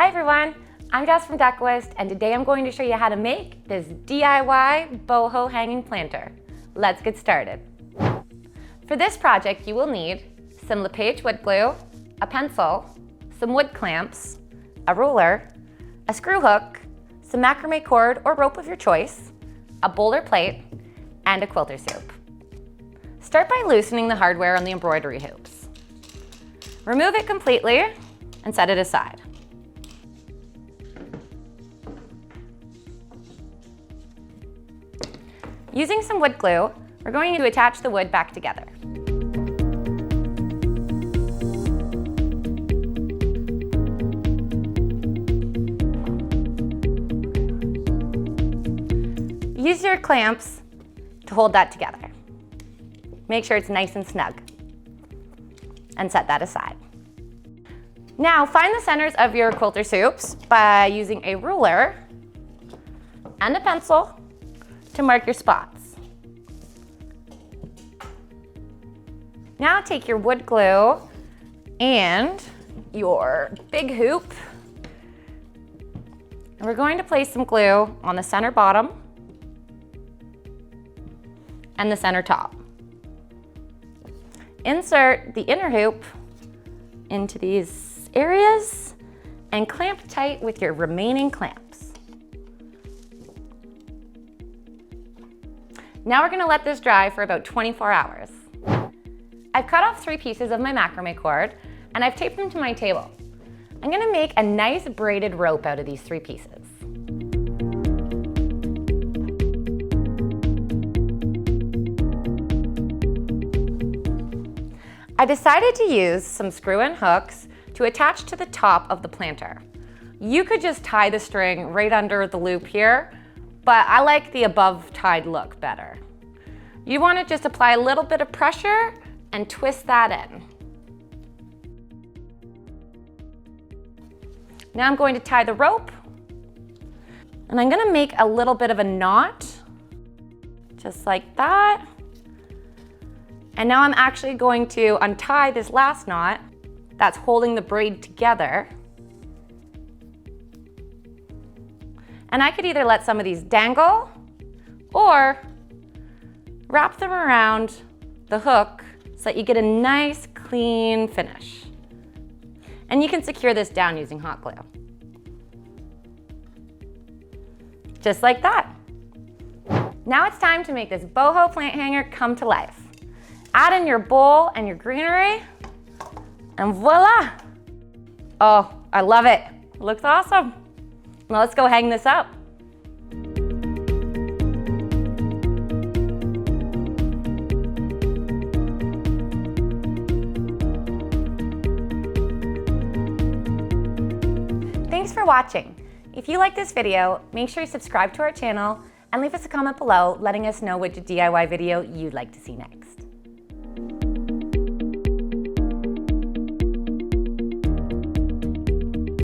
Hi everyone, I'm Jess from Decoist, and today I'm going to show you how to make this DIY boho hanging planter. Let's get started. For this project, you will need some LePage wood glue, a pencil, some wood clamps, a ruler, a screw hook, some macrame cord or rope of your choice, a boulder plate, and a quilter soup. Start by loosening the hardware on the embroidery hoops. Remove it completely and set it aside. Using some wood glue, we're going to attach the wood back together. Use your clamps to hold that together. Make sure it's nice and snug, and set that aside. Now find the centers of your quilter soups by using a ruler and a pencil to mark your spots. Now take your wood glue and your big hoop, and we're going to place some glue on the center bottom and the center top. Insert the inner hoop into these areas and clamp tight with your remaining clamps. Now we're gonna let this dry for about 24 hours. I've cut off 3 pieces of my macrame cord and I've taped them to my table. I'm gonna make a nice braided rope out of these 3 pieces. I decided to use some screw-in hooks to attach to the top of the planter. You could just tie the string right under the loop here, but I like the above tied look better. You want to just apply a little bit of pressure and twist that in. Now I'm going to tie the rope, and I'm going to make a little bit of a knot, just like that. And now I'm actually going to untie this last knot that's holding the braid together. And I could either let some of these dangle or wrap them around the hook so that you get a nice clean finish. And you can secure this down using hot glue. Just like that. Now it's time to make this boho plant hanger come to life. Add in your bowl and your greenery, and voila! Oh, I love it. It looks awesome. Now let's go hang this up. Thanks for watching. If you like this video, make sure you subscribe to our channel and leave us a comment below letting us know which DIY video you'd like to see next.